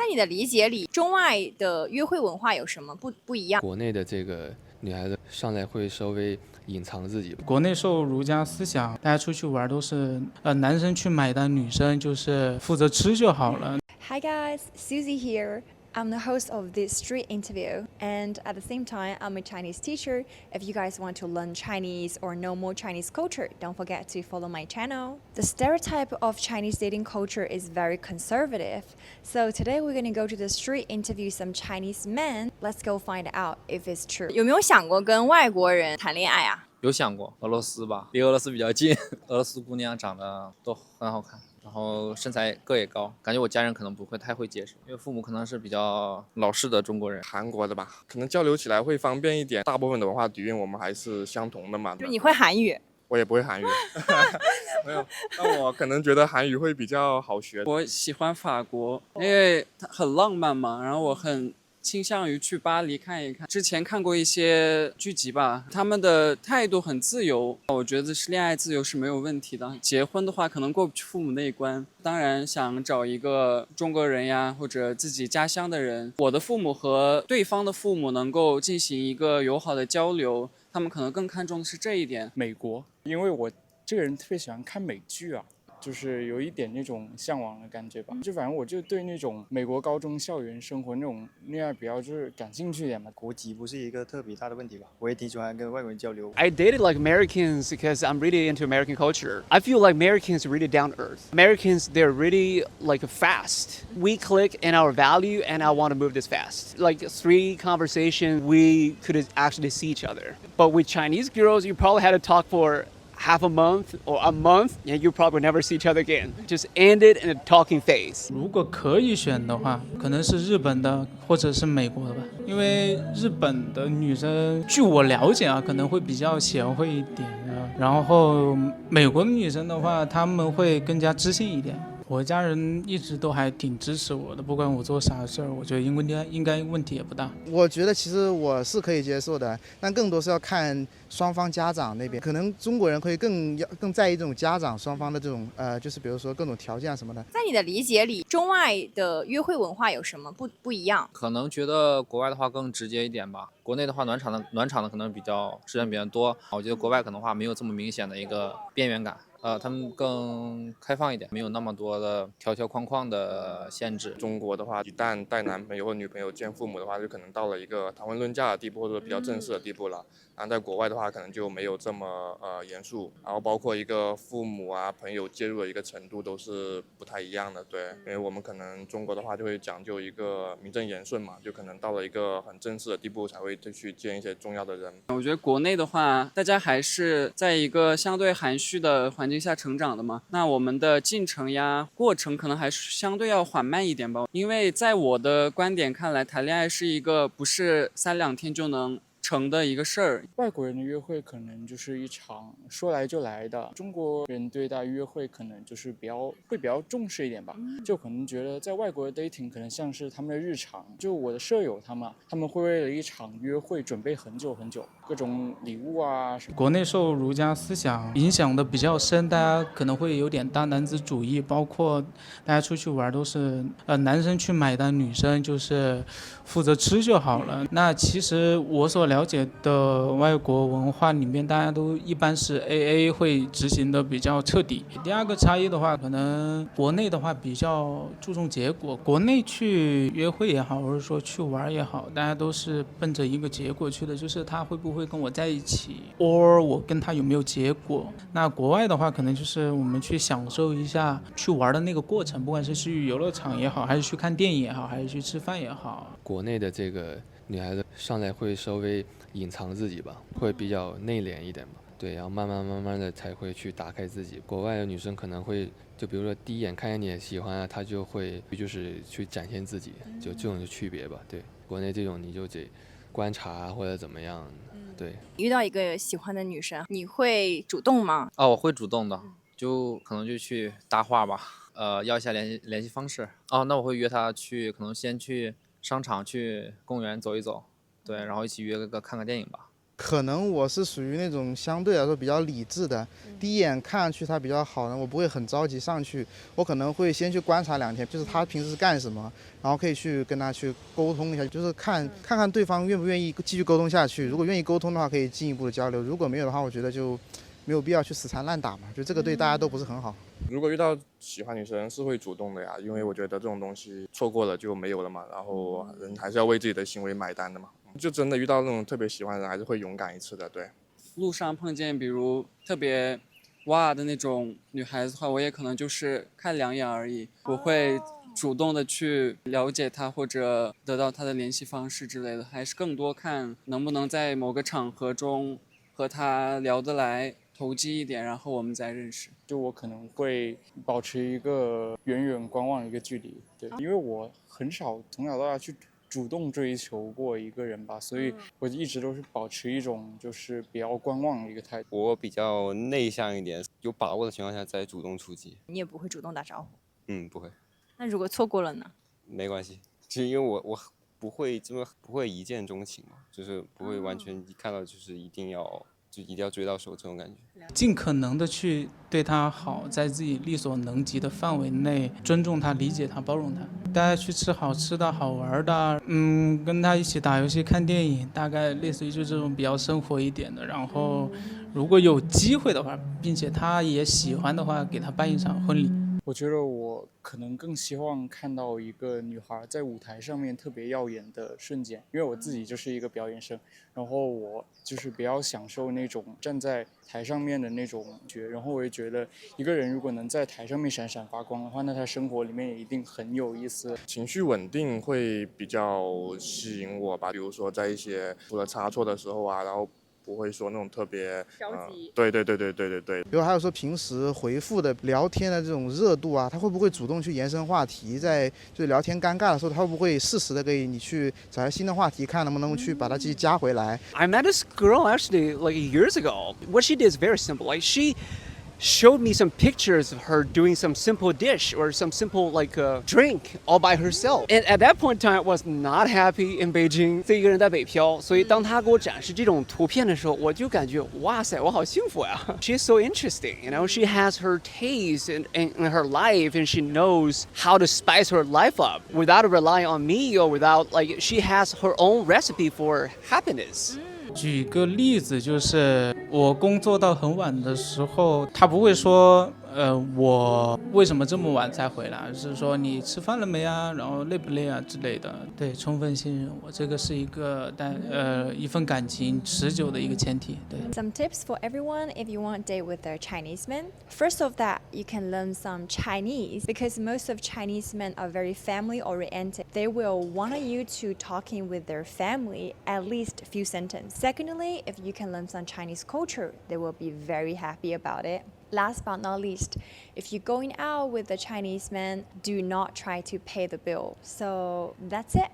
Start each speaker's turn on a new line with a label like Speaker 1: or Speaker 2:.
Speaker 1: 你的理解里，中外的约会文化有什么不一样？
Speaker 2: 国内的这个女孩子上来会稍微隐藏自己。
Speaker 3: 国内受儒家思想，大家出去玩都是男生去买单，女生就是负责吃就好了。
Speaker 4: Hi guys, Susie here. I'm the host of this street interview, and at the same time, I'm a Chinese teacher. If you guys want to learn Chinese or know more Chinese culture, don't forget to follow my channel. The stereotype of Chinese dating culture is very conservative. So today we're going to go to the street interview some Chinese men. Let's go find out if it's true.
Speaker 1: 有没有想过跟外国人谈恋爱啊？
Speaker 5: 有想过，俄罗斯吧，离俄罗斯比较近，俄罗斯姑娘长得都很好看，然后身材个也高，感觉我家人可能不会太会接受，因为父母可能是比较老式的中国人。
Speaker 6: 韩国的吧，可能交流起来会方便一点，大部分的文化底蕴我们还是相同的嘛。
Speaker 1: 就是你会韩语？
Speaker 6: 我也不会韩语，没有。但我可能觉得韩语会比较好学。
Speaker 7: 我喜欢法国，因为它很浪漫嘛，然后我很倾向于去巴黎看一看。之前看过一些剧集吧，他们的态度很自由，我觉得是恋爱自由是没有问题的。结婚的话可能过不去父母那一关，当然想找一个中国人呀，或者自己家乡的人，我的父母和对方的父母能够进行一个友好的交流，他们可能更看重的是这一点。
Speaker 8: 美国，因为我这个人特别喜欢看美剧啊，就是有一点那种向往的感觉吧。就反正我就对那种美国高中校园生活那种恋爱比较就是感兴趣一点嘛。
Speaker 9: 国籍不是一个特别大的问题吧，我也挺喜欢跟外国人交流。
Speaker 10: I dated like Americans because I'm really into American culture. I feel like Americans are really down to earth. Americans, they're really like fast. We click in our value and I want to move this fast. Like 3 conversations, we could actually see each other. But with Chinese girls, you probably had to talk for half a month or a month, and you probably never see each other again. Just end it in a talking phase.
Speaker 3: 如果可以选的话，可能是日本的或者是美国的吧，因为日本的女生，据我了解啊，可能会比较贤惠一点啊。然后美国的女生的话，她们会更加知性一点。我家人一直都还挺支持我的，不管我做啥事儿，我觉得应该问题也不大。
Speaker 11: 我觉得其实我是可以接受的，但更多是要看双方家长那边，可能中国人会更在意这种家长双方的这种就是比如说各种条件什么的。
Speaker 1: 在你的理解里，中外的约会文化有什么不一样？
Speaker 5: 可能觉得国外的话更直接一点吧，国内的话暖场的可能比较时间比较多，我觉得国外可能话没有这么明显的一个边缘感。他们更开放一点，没有那么多的条条框框的限制。
Speaker 6: 中国的话，一旦带男朋友或女朋友见父母的话，就可能到了一个谈婚论嫁的地步，或者比较正式的地步了。然后在国外的话，可能就没有这么严肃，然后包括一个父母啊、朋友介入的一个程度都是不太一样的。对，因为我们可能中国的话就会讲究一个名正言顺嘛，就可能到了一个很正式的地步才会去见一些重要的人。
Speaker 7: 我觉得国内的话，大家还是在一个相对含蓄的环境下成长的嘛，那我们的进程呀、过程可能还是相对要缓慢一点吧。因为在我的观点看来，谈恋爱是一个不是3、2天就能成的一个事儿。
Speaker 8: 外国人的约会可能就是一场说来就来的，中国人对待约会可能就是比较重视一点吧，就可能觉得在外国的 dating 可能像是他们的日常。就我的舍友他们会为了一场约会准备很久很久，各种礼物啊什么。
Speaker 3: 国内受儒家思想影响的比较深，大家可能会有点大男子主义，包括大家出去玩都是男生去买单，女生就是负责吃就好了。那其实我所了解的外国文化里面，大家都一般是 AA 会执行的比较彻底。第二个差异的话，可能国内的话比较注重结果，国内去约会也好，或者说去玩也好，大家都是奔着一个结果去的，就是他会不会跟我在一起 or 我跟他有没有结果。那国外的话可能就是我们去享受一下去玩的那个过程，不管是去游乐场也好，还是去看电影也好，还是去吃饭也好。
Speaker 2: 国内的这个女孩子上来会稍微隐藏自己吧，会比较内敛一点吧，对，然后慢慢的才会去打开自己。国外的女生可能会就比如说第一眼看见你喜欢啊，她就会就是去展现自己，就这种区别吧。对，国内这种你就得观察或者怎么样。对，
Speaker 1: 遇到一个喜欢的女生，你会主动吗？
Speaker 5: 我会主动的，就可能就去搭话吧，要一下联系方式。那我会约她去，可能先去商场、去公园走一走，对，然后一起约看个电影吧。
Speaker 11: 可能我是属于那种相对来说比较理智的，第一眼看上去他比较好呢，我不会很着急上去，我可能会先去观察2天，就是他平时是干什么，然后可以去跟他去沟通一下，就是看看对方愿不愿意继续沟通下去。如果愿意沟通的话，可以进一步的交流；如果没有的话，我觉得就没有必要去死缠烂打嘛，就这个对大家都不是很好。
Speaker 6: 如果遇到喜欢女生是会主动的呀，因为我觉得这种东西错过了就没有了嘛，然后人还是要为自己的行为买单的嘛。就真的遇到那种特别喜欢的人，还是会勇敢一次的。对，
Speaker 7: 路上碰见比如特别哇的那种女孩子的话，我也可能就是看2眼而已，不会主动的去了解她或者得到她的联系方式之类的，还是更多看能不能在某个场合中和她聊得来，投机一点，然后我们再认识。
Speaker 8: 就我可能会保持一个远远观望的一个距离，对，因为我很少从小到大去主动追求过一个人吧，所以我一直都是保持一种就是比较观望的一个态度。
Speaker 12: 我比较内向一点，有把握的情况下再主动出击。
Speaker 1: 你也不会主动打招呼？
Speaker 12: 不会。
Speaker 1: 那如果错过了呢？
Speaker 12: 没关系，就因为我不会一见钟情嘛，就是不会完全一看到就是一定要追到手这种感觉。
Speaker 3: 尽可能的去对他好，在自己力所能及的范围内尊重他、理解他、包容他，大家去吃好吃的好玩的，跟他一起打游戏、看电影，大概类似于就这种比较生活一点的。然后如果有机会的话，并且他也喜欢的话，给他办一场婚礼。
Speaker 8: 我觉得我可能更希望看到一个女孩在舞台上面特别耀眼的瞬间，因为我自己就是一个表演生，然后我就是比较享受那种站在台上面的那种感觉，然后我也觉得一个人如果能在台上面闪闪发光的话，那他生活里面也一定很有意思。
Speaker 6: 情绪稳定会比较吸引我吧，比如说在一些出了差错的时候啊，然后不会说那种特别
Speaker 1: 着急。
Speaker 6: 对。
Speaker 11: 比如还有说平时回复的聊天的这种热度啊，他会不会主动去延伸话题，在就是聊天尴尬的时候，他会不会适时的给你去找一些新的话题，看能不能去把他继续加回来。
Speaker 10: I met this girl actually like years ago. What she did is very simple. Like she showed me some pictures of her doing some simple dish or some simple like drink all by herself. And at that point in time, I was not happy in Beijing. 这一个人在北漂，所以当他给我展示这种图片的时候，我就感觉哇塞，我好幸福呀。She's so interesting, you know. She has her taste in her life, and she knows how to spice her life up without relying on me or without like she has her own recipe for happiness.
Speaker 3: 举个例子，就是我工作到很晚的时候，他不会说我为什么这么晚才回来，而是说你吃饭了没啊，然后累不累啊之类的。对，充分信任我，这个是一个一份感情持久的一个前提。对。
Speaker 4: Some tips for everyone if you want to date with a Chinese man. First of that, you can learn some Chinese because most of Chinese men are very family oriented. They will want you to talking with their family at least a few sentences. Secondly, if you can learn some Chinese culture, they will be very happy about it. Last but not least, if you're going out with a Chinese man, do not try to pay the bill. So that's it.